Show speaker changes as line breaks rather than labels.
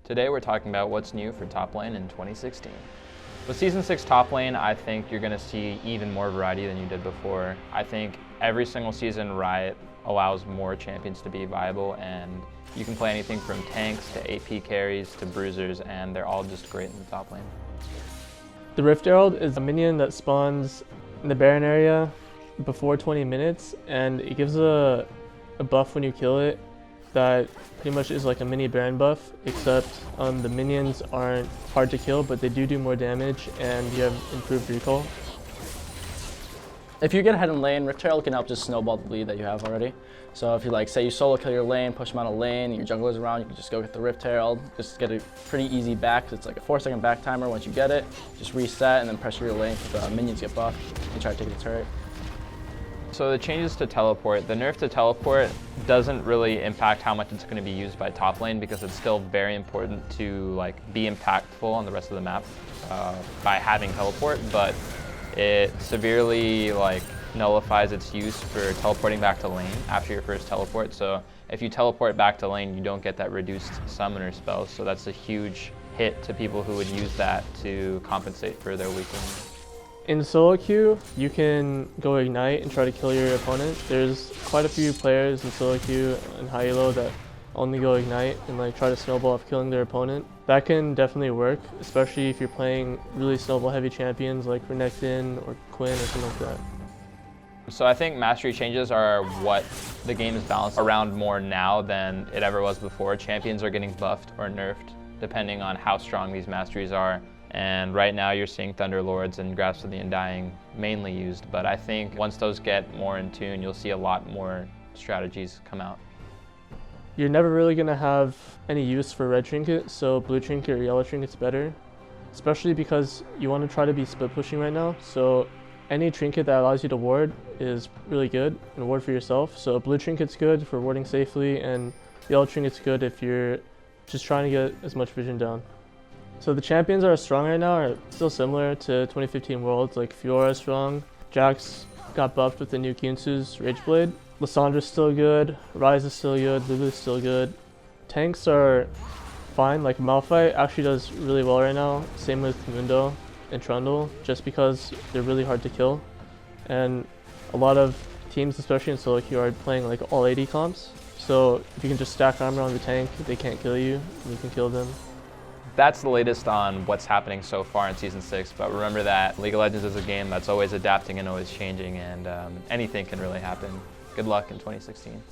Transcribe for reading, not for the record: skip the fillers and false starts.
Today we're talking about what's new for top lane in 2016. With Season 6 top lane, I think you're going to see even more variety than you did before. I think every single season Riot allows more champions to be viable, and you can play anything from tanks to AP carries to bruisers, and they're all just great in the top lane.
The Rift Herald is a minion that spawns in the Baron area before 20 minutes, and it gives a buff when you kill it that pretty much is like a mini Baron buff, except the minions aren't hard to kill, but they do more damage, and you have improved recall.
If you get ahead in lane, Rift Herald can help just snowball the lead that you have already. So if you say you solo kill your lane, push them out of lane, and your jungler's around, you can just go get the Rift Herald, just get a pretty easy back, 'cause it's like a 4-second back timer. Once you get it, just reset and then pressure your lane so the minions get buffed and try to take the turret.
So the changes to teleport, the nerf to teleport doesn't really impact how much it's going to be used by top lane, because it's still very important to be impactful on the rest of the map by having teleport, but it severely nullifies its use for teleporting back to lane after your first teleport. So if you teleport back to lane, you don't get that reduced summoner spell, so that's a huge hit to people who would use that to compensate for their weak lane.
In solo queue, you can go Ignite and try to kill your opponent. There's quite a few players in solo queue and high elo that only go Ignite and try to snowball off killing their opponent. That can definitely work, especially if you're playing really snowball heavy champions like Renekton or Quinn or something like that.
So I think mastery changes are what the game is balanced around more now than it ever was before. Champions are getting buffed or nerfed depending on how strong these masteries are. And right now you're seeing Thunderlords and Grasp of the Undying mainly used, but I think once those get more in tune, you'll see a lot more strategies come out.
You're never really going to have any use for red trinket, so blue trinket or yellow trinket's better, especially because you want to try to be split pushing right now. So any trinket that allows you to ward is really good, and ward for yourself. So blue trinket's good for warding safely, and yellow trinket's good if you're just trying to get as much vision down. So the champions that are strong right now are still similar to 2015 Worlds, like Fiora is strong, Jax got buffed with the new Kyunsu's Rageblade, Lissandra's still good, Ryze is still good, Lulu's still good. Tanks are fine, like Malphite actually does really well right now, same with Mundo and Trundle, just because they're really hard to kill. And a lot of teams, especially in solo queue, are playing all 80 comps, so if you can just stack armor on the tank, they can't kill you, and you can kill them.
That's the latest on what's happening so far in Season 6, but remember that League of Legends is a game that's always adapting and always changing, and anything can really happen. Good luck in 2016.